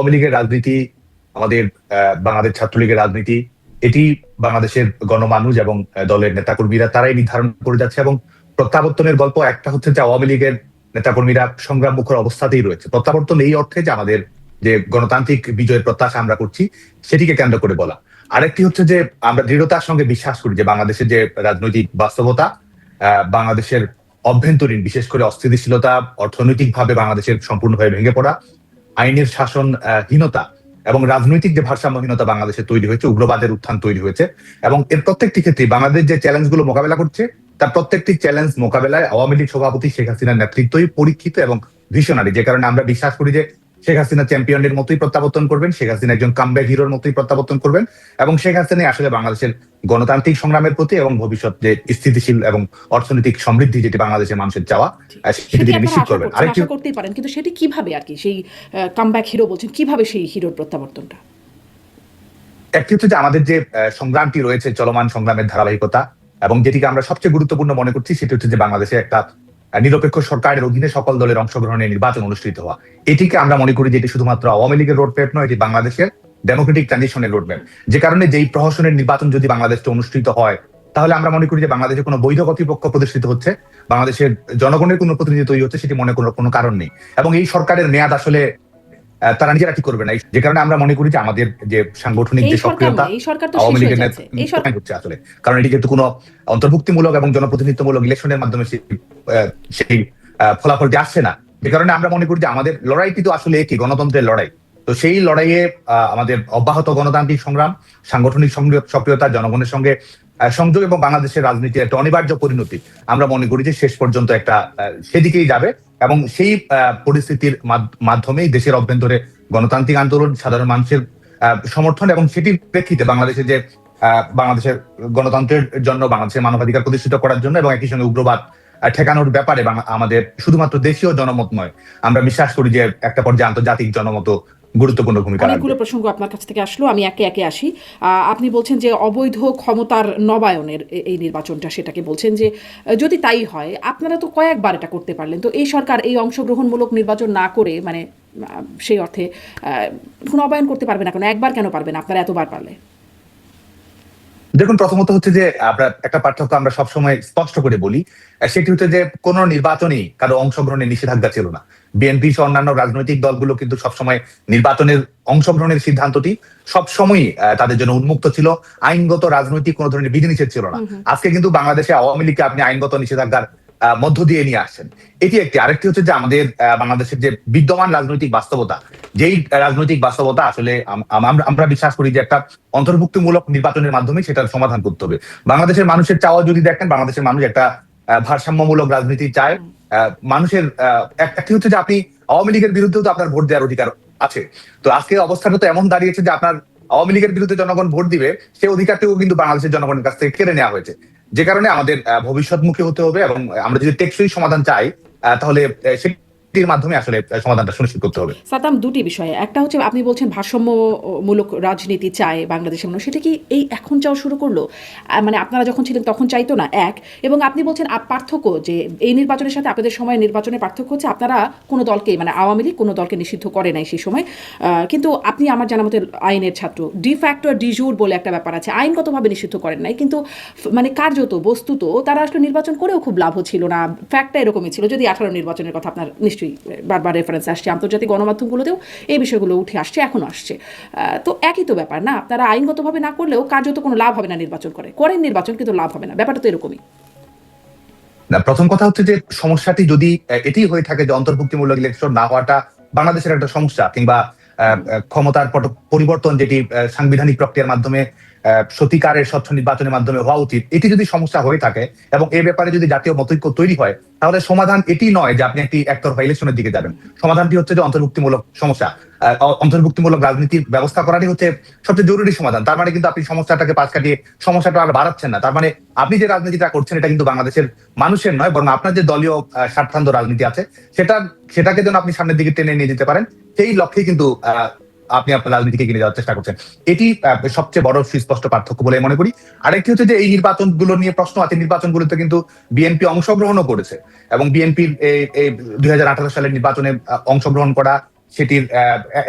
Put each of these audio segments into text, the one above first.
আওয়ামী লীগের রাজনীতি, আমাদের বাংলাদেশ ছাত্রলীগের রাজনীতি, এটি বাংলাদেশের গণমানুষ এবং দলের নেতাকর্মীরা তারাই নির্ধারণ করে যাচ্ছে। এবং প্রত্যাবর্তনের গল্প একটা হচ্ছে যে আওয়ামী লীগের নেতাকর্মীরা সংগ্রাম মুখর অবস্থাতেই রয়েছে। প্রত্যাবর্তন এই অর্থে যে আমাদের যে গণতান্ত্রিক বিজয়ের প্রত্যাশা আমরা করছি সেটিকে কেন্দ্র করে বলা। আরেকটি হচ্ছে যে আমরা দৃঢ়তার সঙ্গে বিশ্বাস করি যে বাংলাদেশের যে রাজনৈতিক বাস্তবতা, বাংলাদেশের অভ্যন্তরীণ বিশেষ করে অস্থিতিশীলতা, অর্থনৈতিকভাবে বাংলাদেশের সম্পূর্ণভাবে ভেঙে পড়া, আইনের শাসন হীনতা এবং রাজনৈতিক যে ভারসাম্যহীনতা বাংলাদেশে তৈরি হয়েছে, উগ্রবাদের উত্থান তৈরি হয়েছে, এবং এর প্রত্যেকটি ক্ষেত্রে বাংলাদেশ যে চ্যালেঞ্জ গুলো মোকাবেলা করছে তার প্রত্যেকটি চ্যালেঞ্জ মোকাবেলায় আওয়ামী লীগ সভাপতি শেখ হাসিনার নেতৃত্বই পরীক্ষিত এবং ভিশনারি। যে কারণে আমরা বিশ্বাস করি যে শেখ হাসিনা চ্যাম্পিয়নের মতোই প্রত্যাবর্তন করবেন, শেখ হাসিনা একজন কামব্যাক হিরোর মতোই প্রত্যাবর্তন করবেন, এবং শেখ হাসিনা আসলে বাংলাদেশের গণতান্ত্রিক সংগ্রামের প্রতি এবং ভবিষ্যৎ যে স্থিতিশীল এবং অর্থনৈতিক সমৃদ্ধি যেটি বাংলাদেশের মানুষের চাওয়া সেটি তিনি নিশ্চিত করবেন। আরেকটি করতেই পারেন, কিন্তু সেটি কিভাবে আর কি সেই কামব্যাক হিরো বলছেন, কিভাবে সেই হিরোর প্রত্যাবর্তনটা? একটি হচ্ছে যে আমাদের যে সংগ্রামটি রয়েছে, চলমান সংগ্রামের ধারাবাহিকতা, এবং যেটিকে আমরা সবচেয়ে গুরুত্বপূর্ণ মনে করছি সেটি হচ্ছে যে বাংলাদেশে একটা নিরপেক্ষ সরকারের অধীনে সকল দলের অংশগ্রহণে নির্বাচন অনুষ্ঠিত হওয়া। এটিকে আমরা মনে করি যে এটি শুধুমাত্র আওয়ামী লীগের রোডম্যাপ নয়, এটি বাংলাদেশের ডেমোক্রেটিক ট্রানজিশনের রোডম্যাপ। যে কারণে যেই প্রহসনের নির্বাচন যদি বাংলাদেশে অনুষ্ঠিত হয় তাহলে আমরা মনে করি যে বাংলাদেশে কোনো বৈধ কর্তৃপক্ষ প্রতিষ্ঠিত হচ্ছে, বাংলাদেশের জনগণের কোনো প্রতিনিধি তৈরি হচ্ছে সেটি মনে করার কোনো কারণ নেই। এবং এই সরকারের মেয়াদ আসলে তারা নিজেরা ঠিক করবে না। যে কারণে আমরা মনে করি যে আমাদের যে সাংগঠনিক যে সক্রিয়তা আওয়ামী লীগের হচ্ছে আসলে, কারণ এটি যেহেতু কোনো অন্তর্ভুক্তিমূলক এবং জনপ্রতিনিধিত্বমূলক ইলেকশনের মাধ্যমে সেই ফলাফলটি আসছে না। যে কারণে আমরা মনে করি যে আমাদের লড়াইটি তো আসলে একই, গণতন্ত্রের লড়াই। তো সেই লড়াইয়ে আমাদের অব্যাহত গণতান্ত্রিক সংগ্রাম, সাংগঠনিক সক্রিয়তা, জনগণের সঙ্গে সংযোগ এবং বাংলাদেশের রাজনীতির একটা অনিবার্য পরিণতি আমরা মনে করি যে শেষ পর্যন্ত একটা সেদিকেই যাবে। এবং সেই পরিস্থিতির মাধ্যমেই দেশের অভ্যন্তরে গণতান্ত্রিক আন্দোলন, সাধারণ মানুষের সমর্থন, এবং সেটির প্রেক্ষিতে বাংলাদেশের যে বাংলাদেশের গণতন্ত্রের জন্য, বাংলাদেশের মানবাধিকার প্রতিষ্ঠিত করার জন্য এবং একই সঙ্গে উগ্রবাদ ঠেকানোর ব্যাপারে আমাদের শুধুমাত্র দেশীয় জনমত নয়, আমরা বিশ্বাস করি যে একটা পর্যায়ে আন্তর্জাতিক জনমত গুরুত্বপূর্ণ ভূমিকা রাখবে। অনেকগুলো প্রসঙ্গ আপনার কাছ থেকে আসলো, আমি একে একে আসি। আপনি বলছেন যে অবৈধ ক্ষমতার নবায়নের এই নির্বাচনটা, সেটাকে বলছেন যে যদি তাই হয়, আপনারা তো কয়েকবার এটা করতে পারলেন, তো এই সরকার এই অংশগ্রহণমূলক নির্বাচন না করে মানে সেই অর্থে নবায়ন করতে পারবে না কেন? একবার কেন পারবেন আপনারা এতবার পারলে? দেখুন, প্রথমত হচ্ছে যে আমরা একটা পার্থক্য আমরা সবসময় স্পষ্ট করে বলি, সেটি হচ্ছে যে কোন নির্বাচনেই কারো অংশগ্রহণের নিষেধাজ্ঞা ছিল না। বিএনপি সহ অন্যান্য রাজনৈতিক দলগুলো কিন্তু সবসময় নির্বাচনের অংশগ্রহণের সিদ্ধান্তটি সবসময় তাদের জন্য উন্মুক্ত ছিল, আইনগত রাজনৈতিক কোন ধরনের বিধিনিষেধ ছিল না। আজকে কিন্তু বাংলাদেশে আওয়ামী লীগকে আপনি আইনগত নিষেধাজ্ঞার মধ্য দিয়ে নিয়ে আসছেন, এটি একটি। আরেকটি হচ্ছে যে আমাদের বাংলাদেশের যে বিদ্যমান রাজনৈতিক বাস্তবতা, যেই রাজনৈতিক বাস্তবতা আসলে আমরা বিশ্বাস করি যে একটা অন্তর্ভুক্তিমূলক নির্বাচনের মাধ্যমে সেটার সমাধান করতে হবে। বাংলাদেশের মানুষের চাওয়া যদি দেখেন, বাংলাদেশের মানুষ একটা ভারসাম্যমূলক রাজনীতি চায়। মানুষের একটি হচ্ছে যে আপনি আওয়ামী লীগের বিরুদ্ধেও তো আপনার ভোট দেওয়ার অধিকার আছে। তো আজকে অবস্থাটা তো এমন দাঁড়িয়েছে যে আপনার আওয়ামী লীগের বিরুদ্ধে জনগণ ভোট দিবে, সেই অধিকারটিও কিন্তু বাংলাদেশের জনগণের কাছ থেকে কেড়ে নেওয়া হয়েছে। যে কারণে আমাদের ভবিষ্যৎমুখী হতে হবে, এবং আমরা যদি টেকসই সমাধান চাই তাহলে সেটির মাধ্যমে আসলে সমাধানটা সুনিশ্চিত করতে হবে। সাতাম, দুটি বিষয়ে, একটা হচ্ছে আপনি বলছেন ভারসাম্যমূলক রাজনীতি চায় বাংলাদেশের মানুষ, সেটা কি এই এখন চাওয়া শুরু করলো? মানে আপনারা যখন ছিলেন তখন চাইতো না, এক। এবং আপনি বলছেন পার্থক্য যে এই নির্বাচনের সাথে আপনাদের সময় নির্বাচনের পার্থক্য হচ্ছে আপনারা কোনো দলকে, মানে আওয়ামী লীগ কোনো দলকে নিষিদ্ধ করে নাই সেই সময়, কিন্তু আপনি আমার জানা মতে আইনের ছাত্র। ডি ফ্যাক্টো আর ডি জুর বলে একটা ব্যাপার আছে, আইনগতভাবে নিষিদ্ধ করেন নাই, কিন্তু মানে কার্যত বস্তুত তারা আসলে নির্বাচন করেও খুব লাভ ছিল না। ফ্যাক্টটা এরকমই ছিল, যদি 18 নির্বাচনের কথা আপনার নিশ্চয়ই বারবার রেফারেন্স আসছে, আন্তর্জাতিক গণমাধ্যমগুলোতেও এই বিষয়গুলো উঠে আসছে, এখনো আসছে। তো একই তো ব্যাপার না, তারা আইনগতভাবে না করলেও কার্যত কোনো লাভ হবে না, নির্বাচন করেন নির্বাচন কিন্তু লাভ হবে না, ব্যাপারটা তো এরকমই না। প্রথম কথা হচ্ছে যে সমস্যাটি যদি এটি হয়ে থাকে যে অন্তর্ভুক্তিমূলক ইলেকশন না হওয়াটা বাংলাদেশের একটা সমস্যা, কিংবা ক্ষমতার পরিবর্তন যেটি সাংবিধানিক প্রক্রিয়ার মাধ্যমে সত্যিকারের স্বচ্ছ নির্বাচনের মাধ্যমে হওয়া উচিত, এটি যদি সমস্যা হয়ে থাকে এবং এ ব্যাপারে যদি জাতীয় মতৈক্য তৈরি হয়, তাহলে সমাধান এটি নয় যে আপনি একটি একতরফা ইলেকশনের দিকে যাবেন। সমাধানটি হচ্ছে যে অন্তর্ভুক্তিমূলক অন্তর্ভুক্তিমূলক রাজনীতির ব্যবস্থা করারই হচ্ছে সবচেয়ে জরুরি সমাধান। তার মানে কিন্তু আপনি সমস্যাটাকে পাশ কাটিয়ে সমস্যাটা আর বাড়াচ্ছেন না। তার মানে আপনি যে রাজনীতিটা করছেন এটা কিন্তু বাংলাদেশের মানুষের নয়, বরং আপনার যে দলীয় স্বার্থান্ধ রাজনীতি আছে সেটাকে যেন আপনি সামনের দিকে টেনে নিয়ে যেতে পারেন, সেই লক্ষ্যেই কিন্তু আপনি আপনার রাজনীতিকে এগিয়ে যাওয়ার চেষ্টা করছেন। এটি সবচেয়ে বড় সুস্পষ্ট পার্থক্য বলে মনে করি। আরেকটি হচ্ছে যে এই নির্বাচনগুলো নিয়ে প্রশ্ন আছে, নির্বাচনগুলোতে কিন্তু বিএনপি অংশগ্রহণও করেছে, এবং বিএনপির এই 2018 সালের নির্বাচনে অংশগ্রহণ করা সেটির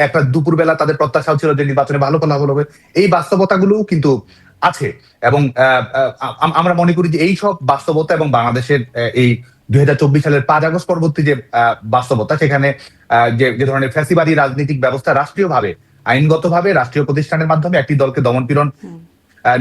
একটা দুপুরবেলা তাদের প্রত্যাশাও ছিল যে নির্বাচনে ভালো ফলাফল হবে, এই বাস্তবতাগুলো কিন্তু আছে। এবং আমরা মনে করি যে এই সব বাস্তবতা এবং বাংলাদেশের এই 2024 সালের 5 আগস্ট পরবর্তী যে বাস্তবতা, সেখানে যে ধরনের ফ্যাসিবাদী রাজনৈতিক ব্যবস্থা রাষ্ট্রীয়ভাবে আইনগতভাবে রাষ্ট্রীয় প্রতিষ্ঠানের মাধ্যমে একটি দলকে দমনপীড়ন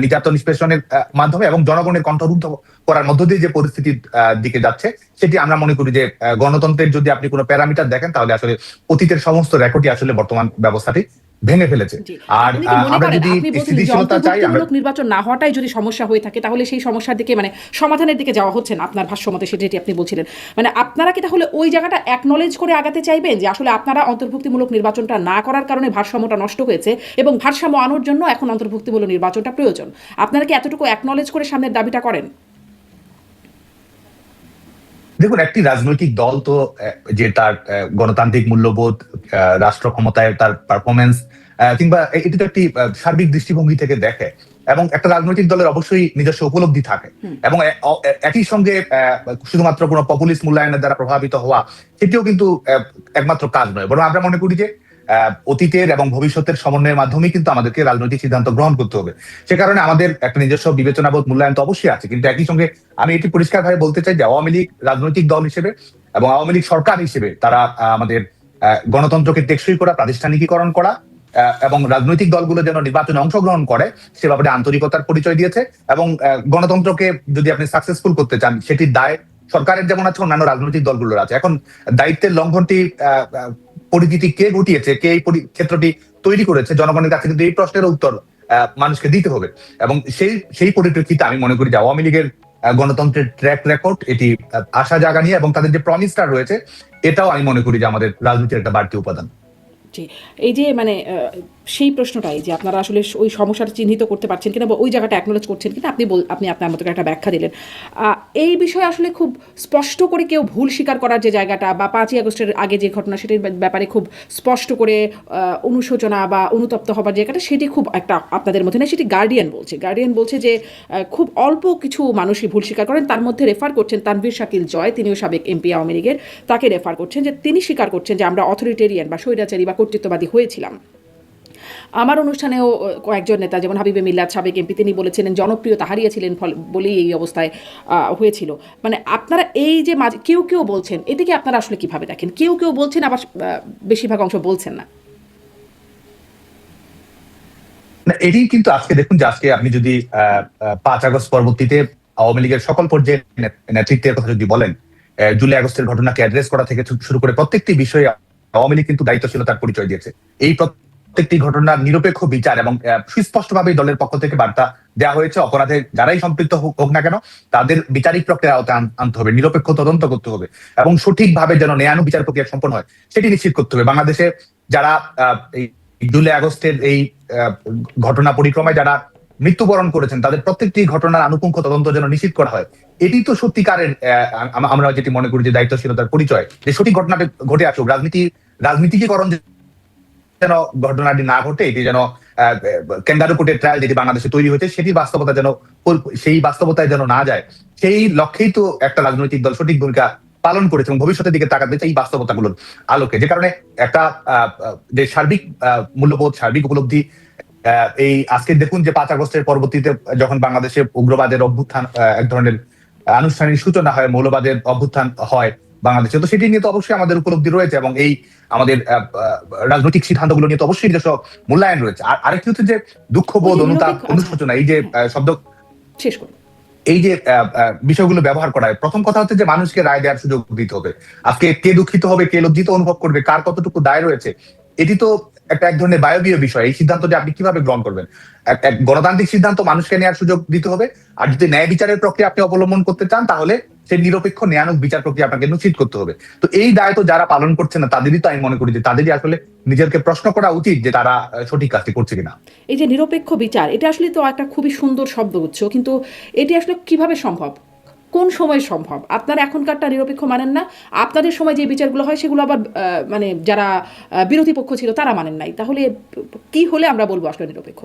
নির্যাতন নিষ্পেষণের মাধ্যমে এবং জনগণের কণ্ঠরুদ্ধ করার মধ্য দিয়ে যে পরিস্থিতির দিকে যাচ্ছে, সেটি আমরা মনে করি যে গণতন্ত্রের যদি আপনি কোনো প্যারামিটার দেখেন তাহলে আসলে অতীতের সমস্ত রেকর্ডই আসলে বর্তমান ব্যবস্থাটি ভেঙে ফেলেছে। আর আমরা যদি স্থিতিশীলতা চাই, আমরা নির্বাচন না হওয়াটাই যদি সমস্যা হয়ে থাকে তাহলে সেই সমস্যার দিকে মানে সমাধানের দিকে যাওয়া হচ্ছে না আপনার ভাষ্যমতে, সেটি আপনি বলছিলেন। মানে আপনারা কি তাহলে ওই জায়গাটা অ্যাকনলেজ করে আগাতে চাইবেন যে আসলে আপনারা অন্তর্ভুক্তিমূলক নির্বাচনটা না করার কারণে ভারসাম্যটা নষ্ট হয়েছে এবং ভারসাম্য আনার জন্য এখন অন্তর্ভুক্তিমূলক নির্বাচনটা প্রয়োজন? আপনারা কি এতটুকু অ্যাকনলেজ করে সামনের দাবিটা করেন? দেখুন, একটি রাজনৈতিক দল তো যে তার গণতান্ত্রিক মূল্যবোধ, রাষ্ট্র ক্ষমতায় তার পারফরমেন্স কিংবা এটি তো একটি সার্বিক দৃষ্টিভঙ্গি থেকে দেখে, এবং একটা রাজনৈতিক দলের অবশ্যই নিজস্ব উপলব্ধি থাকে। এবং একই সঙ্গে শুধুমাত্র কোনো পপুলিস্ট মূল্যায়নের দ্বারা প্রভাবিত হওয়া সেটিও কিন্তু একমাত্র কাজ নয়, বরং আমরা মনে করি যে অতীতের এবং ভবিষ্যতের সমন্বয়ের মাধ্যমে কিন্তু আমাদেরকে রাজনৈতিক সিদ্ধান্ত গ্রহণ করতে হবে। সে কারণে আমাদের একটা নিজস্ব বিবেচনাবোধ মূল্যায়ন তো অবশ্যই আছে, কিন্তু একই সঙ্গে আমি এটি পরিষ্কারভাবে বলতে চাই যে আওয়ামী লীগ রাজনৈতিক দল হিসেবে এবং আওয়ামী লীগ সরকার হিসেবে তারা আমাদের গণতন্ত্রকে টেকসই করা, প্রাতিষ্ঠানিকীকরণ করা এবং রাজনৈতিক দলগুলো যেন নির্বাচনে অংশগ্রহণ করে সে ব্যাপারে আন্তরিকতার পরিচয় দিয়েছে। এবং গণতন্ত্রকে যদি আপনি সাকসেসফুল করতে চান, সেটির দায় সরকারের যেমন আছে, অন্যান্য রাজনৈতিক দলগুলোর আছে। এখন দায়িত্বের লঙ্ঘনটি পরিচিতি কে ঘটিয়েছে, কে এই ক্ষেত্রটি তৈরি করেছে, জনগণের কাছে কিন্তু এই প্রশ্নের উত্তর মানুষকে দিতে হবে। এবং সেই পরিপ্রেক্ষিতে আমি মনে করি যে আওয়ামী লীগের গণতন্ত্রের ট্র্যাক রেকর্ড এটি আশা জাগানিয়া, এবং তাদের যে প্রমিসটা রয়েছে এটাও আমি মনে করি যে আমাদের রাজনীতির একটা বাড়তি উপাদান। জি, এই যে মানে সেই প্রশ্নটাই যে আপনারা আসলে ওই সমস্যাটা চিহ্নিত করতে পারছেন কিনা বা ওই জায়গাটা অ্যাকনোলেজ করছেন কিনা, আপনি আপনার মতো একটা ব্যাখ্যা দিলেন। এই বিষয়ে আসলে খুব স্পষ্ট করে কেউ ভুল স্বীকার করার যে জায়গাটা বা 5ই আগস্টের আগে যে ঘটনা সেটির ব্যাপারে খুব স্পষ্ট করে অনুশোচনা বা অনুতপ্ত হবার জায়গাটা, সেটি খুব একটা আপনাদের মধ্যে নেই, সেটি গার্ডিয়ান বলছে যে খুব অল্প কিছু মানুষই ভুল স্বীকার করেন। তার মধ্যে রেফার করছেন তানভীর শাকিল জয়, তিনিও সাবেক এমপি আওয়ামী লীগের, তাকে রেফার করছেন যে তিনি স্বীকার করছেন যে আমরা অথরিটেরিয়ান বা স্বৈরাচারী বা কর্তৃত্ববাদী হয়েছিলাম। আমার অনুষ্ঠানেও কয়েকজন নেতা যেমন হাবিবে মিল্লাত সাবেক এমপি, তিনি বলেছিলেন জনপ্রিয়তা হারিয়েছিলেন বলেই এই অবস্থায় হয়েছিল। মানে আপনারা এই যে কেউ বলছেন, এদিকে আপনারা আসলে কিভাবে দেখেন? কেউ বলছেন, আবার বেশিরভাগ অংশ বলছেন না। এটি কিন্তু আজকে দেখুন যে আজকে আপনি যদি 5 আগস্ট পরবর্তীতে আওয়ামী লীগের সকল পর্যায়ে নেতৃত্বের কথা যদি বলেন, জুলাই আগস্টের ঘটনাকে অ্যাড্রেস করা থেকে শুরু করে প্রত্যেকটি বিষয়ে আওয়ামী লীগ কিন্তু দায়িত্বশীলতার পরিচয় দিয়েছে। এই প্রত্যেকটি ঘটনার নিরপেক্ষ বিচার এবং সুস্পষ্টভাবে দলের পক্ষ থেকে বার্তা দেওয়া হয়েছে, অপরাধে যারাই সম্পৃক্ত হোক না কেন তাদের বিচারিক প্রক্রিয়া আওতায় আনতে হবে, নিরপেক্ষ তদন্ত করতে হবে এবং সঠিকভাবে যেন ন্যায়ানু বিচার প্রক্রিয়া সম্পন্ন হয় সেটি নিশ্চিত করতে হবে। বাংলাদেশে যারা এই জুলাই আগস্টের এই ঘটনা পরিক্রমায় যারা মৃত্যুবরণ করেছেন তাদের প্রত্যেকটি ঘটনার আনুপুঙ্খ তদন্ত যেন নিশ্চিত করা হয়, এটি তো সত্যিকারের আমরা যেটি মনে করি যে দায়িত্বশীলতার পরিচয়, যে সঠিক ঘটনাটি ঘটে আসুক, রাজনীতিকরণ যেন ঘটনাটি না ঘটে, এটি যেন ক্যাঙ্গারু কোর্টের ট্রায়াল যেটি বাংলাদেশে তৈরি হয়েছে সেটি বাস্তবতা যেন সেই বাস্তবতায় যেন না যায়, সেই লক্ষ্যেই তো একটা রাজনৈতিক দল সঠিক ভূমিকা পালন করেছে এবং ভবিষ্যতের দিকে তাকাতে এই বাস্তবতাগুলোর আলোকে। যে কারণে একটা যে সার্বিক মূল্যবোধ, সার্বিক উপলব্ধি, এই আজকে দেখুন যে 5 আগস্টের পরবর্তীতে যখন বাংলাদেশে উগ্রবাদের অভ্যুত্থান, এক ধরনের আনুষ্ঠানিক সূচনা হয়, মৌলবাদের অভ্যুত্থান হয় বাংলাদেশে, তো সেটি নিয়ে তো অবশ্যই আমাদের উপলব্ধি রয়েছে এবং এই আমাদের রাজনৈতিক সিদ্ধান্তগুলো নিয়ে তো অবশ্যই নিজস্ব মূল্যায়ন রয়েছে। আর আরেকটি হচ্ছে যে দুঃখবোধ, অনুতাপ, অনুশোচনা, এই যে শব্দ, শেষ করুন, এই যে বিষয়গুলো ব্যবহার করা হয়, প্রথম কথা হচ্ছে যে মানুষকে রায় দেওয়ার সুযোগ দিতে হবে। আজকে কে দুঃখিত হবে, কে লজ্জিত অনুভব করবে, কার কতটুকু দায় রয়েছে, এটি তো এক ধরনের বায়বীয় বিষয়। এই সিদ্ধান্তটি আপনি কিভাবে গ্রহণ করবেন? এক গণতান্ত্রিক সিদ্ধান্ত মানুষকে নেওয়ার সুযোগ দিতে হবে। আর যদি ন্যায় বিচারের প্রক্রিয়া আপনি অবলম্বন করতে চান তাহলে সেই নিরপেক্ষ ন্যায়ানুক বিচার প্রক্রিয়া আপনাকে নিশ্চিত করতে হবে। তো এই দায় তো যারা পালন করছে না তাদেরই তো আমি মনে করি যে তাদেরই আসলে নিজেকে প্রশ্ন করা উচিত যে তারা সঠিক কাজটি করছে কিনা। এই যে নিরপেক্ষ বিচার, এটা আসলে তো একটা খুবই সুন্দর শব্দগুচ্ছ, কিন্তু এটি আসলে কিভাবে সম্ভব, কোন সময় সম্ভব? আপনারা এখনকারটা নিরপেক্ষ মানেন না, আপনাদের সময় যে বিচারগুলো হয় সেগুলো আবার মানে যারা বিরোধী পক্ষ ছিল তারা মানেন নাই, তাহলে কি হলে আমরা বলবো আসলে নিরপেক্ষ?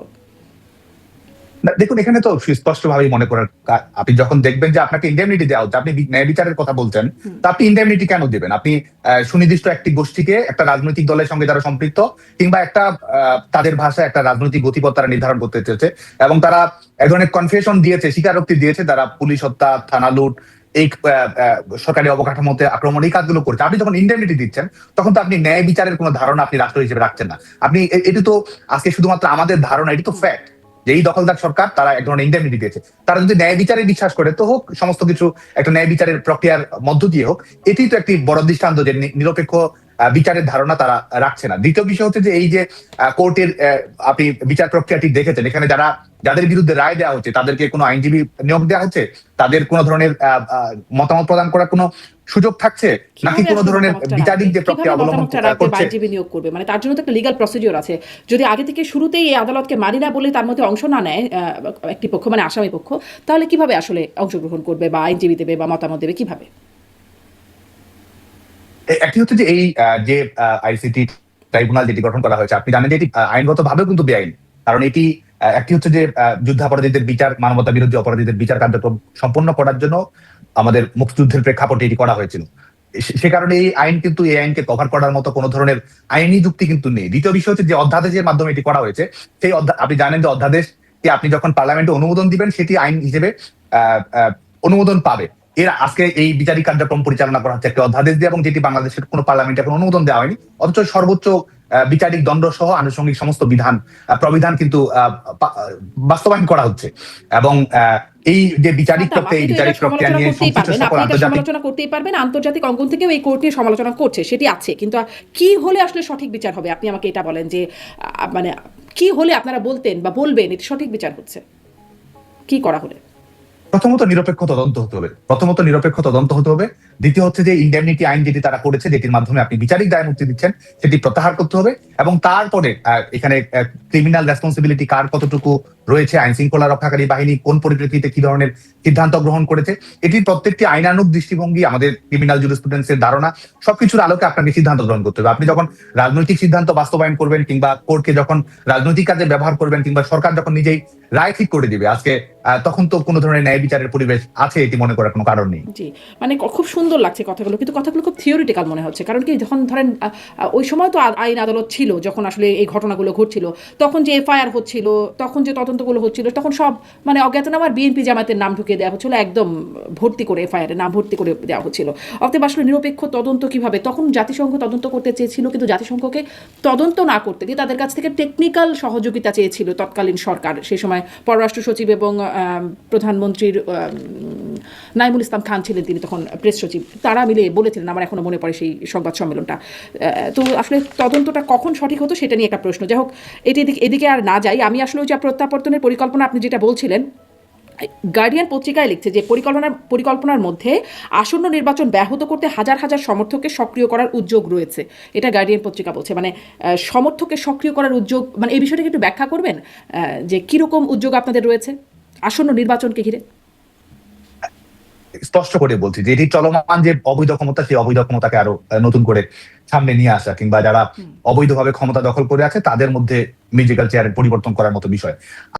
দেখুন, এখানে তো সুস্পষ্ট ভাবেই মনে করার আপনি যখন দেখবেন যে আপনাকে ইন্ডেমনিটি দেওয়া হচ্ছে, আপনি ন্যায় বিচারের কথা বলছেন, তা আপনি ইন্ডেমনিটি কেন দেবেন? আপনি সুনির্দিষ্ট একটি গোষ্ঠীকে, একটা রাজনৈতিক দলের সঙ্গে যারা সম্পৃক্ত, কিংবা একটা তাদের ভাষায় একটা রাজনৈতিক গতিপথ তারা নির্ধারণ করতে চেয়েছে, এবং তারা এক ধরনের কনফেশন দিয়েছে, স্বীকারোক্তি দিয়েছে, তারা পুলিশ হত্যা, থানা লুট, এই সরকারি অবকাঠামোতে আক্রমণ, এই কাজগুলো করছে। আপনি যখন ইন্ডেমনিটি দিচ্ছেন, তখন তো আপনি ন্যায় বিচারের কোনো ধারণা আপনি রাষ্ট্র হিসেবে রাখছেন না। আপনি এটি তো আজকে শুধুমাত্র আমাদের ধারণা, এটি তো ফ্যাক্ট যে এই দখলদার সরকার তারা এক ধরনের ইন্ডেমনিটি দিয়েছে। তারা যদি ন্যায় বিচারে বিশ্বাস করে তো হোক, সমস্ত কিছু একটা ন্যায় বিচারের প্রক্রিয়ার মধ্য দিয়ে হোক। এটি তো একটি বড় দৃষ্টান্ত যে নিরপেক্ষ বিচারের ধারণা তারা রাখছে না। দ্বিতীয় বিষয় হচ্ছে যে এই যে কোর্টের আপনি বিচার প্রক্রিয়াটি দেখেছেন, এখানে যাদের বিরুদ্ধে রায় দেওয়া হচ্ছে তাদেরকে কোনো আইনজীবী নিয়োগ দেওয়া হচ্ছে, তাদের কোনো ধরনের মতামত প্রদান করার কোনো সুযোগ থাকছে নাকি কোনো ধরনের বিচারিক যে প্রক্রিয়া অবলম্বন করছে? আইনজীবী নিয়োগ করবে, মানে তার জন্য তো একটা লিগ্যাল প্রসিডিওর আছে। যদি আগে থেকে শুরুতেই এই আদালতকে মানি না বলে তার মধ্যে অংশ না নেয় একটি পক্ষ, মানে আসামি পক্ষ, তাহলে কিভাবে আসলে অংশগ্রহণ করবে বা আইনজীবী দেবে বা মতামত দেবে কিভাবে? একটি হচ্ছে যে এই যে আইসিটি ট্রাইব্যুনাল যেটি গঠন করা হয়েছে, আপনি জানেন যে এটি আইনগতভাবেও কিন্তু বেআইনি। কারণ এটি একটি হচ্ছে যে যুদ্ধাপরাধীদের বিচার, মানবতা বিরোধী অপরাধীদের বিচার কার্যক্রম সম্পন্ন করার জন্য আমাদের মুক্তিযুদ্ধের প্রেক্ষাপটে এটি করা হয়েছিল। সে কারণে এই আইনকে কভার করার মতো কোনো ধরনের আইনি যুক্তি কিন্তু নেই। দ্বিতীয় বিষয় হচ্ছে যে অধ্যাদেশের মাধ্যমে এটি করা হয়েছে, সেই আপনি জানেন যে অধ্যাদেশকে আপনি যখন পার্লামেন্টে অনুমোদন দিবেন, সেটি আইন হিসেবে অনুমোদন পাবে। এর আজকে এই বিচারিক কার্যক্রম পরিচালনা করা হচ্ছে একটি অধ্যাদেশ দিয়ে, এবং যেটি বাংলাদেশের কোনো পার্লামেন্টে এখন অনুমোদন দেওয়া হয়নি, অথচ সর্বোচ্চ বিচারিক দণ্ড সহ আনুষঙ্গিক সমস্ত প্রবিধান কিন্তু বাস্তবায়ন করা হচ্ছে। এবং এই যে বিচারিক প্রক্রিয়া নিয়ে সমালোচনা করতেই পারবেন, আন্তর্জাতিক অঙ্গন থেকেও এই কোর্ট নিয়ে সমালোচনা করছে, সেটি আছে। কিন্তু কি হলে আসলে সঠিক বিচার হবে, আপনি আমাকে এটা বলেন যে মানে কি হলে আপনারা বলতেন বা বলবেন এটি সঠিক বিচার হচ্ছে, কি করা হলে? প্রথমত নিরপেক্ষ তদন্ত হতে হবে। দ্বিতীয় হচ্ছে যে ইন্ডেমনিটি আইন যেটি তারা করেছে, যেটির মাধ্যমে আপনি বিচারিক দায় মুক্তি দিচ্ছেন, সেটি প্রত্যাহার করতে হবে। এবং তারপরে এখানে ক্রিমিনাল রেসপন্সিবিলিটি কার কতটুকু রয়েছে, আইন শৃঙ্খলা রক্ষাকারী বাহিনী কোন পরিপ্রেক্ষিতে কি ধরনের সিদ্ধান্ত গ্রহণ করেছে, এটির প্রত্যেকটি আইনানুগ দৃষ্টিভঙ্গি, আমাদের ক্রিমিনাল জুরিসপ্রুডেন্সের ধারণা, সবকিছুর আলোকে আপনাকে সিদ্ধান্ত গ্রহণ করতে হবে। আপনি যখন রাজনৈতিক সিদ্ধান্ত বাস্তবায়ন করবেন, কিংবা কোর্টকে যখন রাজনৈতিক কাজে ব্যবহার করবেন, কিংবা সরকার যখন নিজেই রায় ঠিক করে দিবে আজকে, তখন তো কোনো ধরনের ন্যায় বিচারের পরিবেশ আছে এটি মনে করার কোনো কারণ নেই। জি, মানে খুব সুন্দর লাগছে কথাগুলো, কিন্তু কথাগুলো খুব থিওরিটিক্যাল মনে হচ্ছে। কারণ কি, যখন ধরেন ওই সময় তো আইন আদালত ছিল, যখন আসলে এই ঘটনাগুলো ঘটছিল, তখন যে এফআইআর হচ্ছিল, তখন যে তদন্তগুলো হচ্ছিল, তখন সব মানে অজ্ঞাতনামা বিএনপি জামাতের নাম ঢুকিয়ে দেওয়া হচ্ছিল, একদম ভর্তি করে এফআইআর নাম ভর্তি করে দেওয়া হচ্ছিল। অতএব আসলে নিরপেক্ষ তদন্ত কিভাবে? তখন জাতিসংঘ তদন্ত করতে চেয়েছিল, কিন্তু জাতিসংঘকে তদন্ত না করতে দিয়ে তাদের কাছ থেকে টেকনিক্যাল সহযোগিতা চেয়েছিল তৎকালীন সরকার। সেই সময় পররাষ্ট্র সচিব এবং প্রধানমন্ত্রীর নাইমুল ইসলাম খান ছিলেন, তিনি তখন প্রেস সচিব, তারা মিলে বলেছিলেন, আমার এখনো মনে পড়ে সেই সংবাদ সম্মেলনটা। তো আসলে তদন্তটা কখন সঠিক হতো সেটা নিয়ে একটা প্রশ্ন। যাই হোক, এদিকে আর না যাই। আমি আসলে ওই যে প্রত্যাবর্তনের পরিকল্পনা আপনি যেটা বলছিলেন, গার্ডিয়ান পত্রিকায় লিখছে যে পরিকল্পনার মধ্যে আসন্ন নির্বাচন ব্যাহত করতে হাজার হাজার সমর্থককে সক্রিয় করার উদ্যোগ রয়েছে। এটা গার্ডিয়ান পত্রিকা বলছে, মানে সমর্থককে সক্রিয় করার উদ্যোগ, মানে এই বিষয়টাকে একটু ব্যাখ্যা করবেন যে কিরকম উদ্যোগ আপনাদের রয়েছে আসন্ন নির্বাচনকে ঘিরে? স্পষ্ট করে বলছি যে এটি চলমান যে অবৈধ ক্ষমতা, সেই অবৈধ ক্ষমতাকে আরো নতুন করে সামনে নিয়ে আসা, কিংবা যারা অবৈধভাবে ক্ষমতা দখল করে আছে তাদের মধ্যে মিউজিক্যাল চেয়ারের পরিবর্তন করার মতো বিষয়।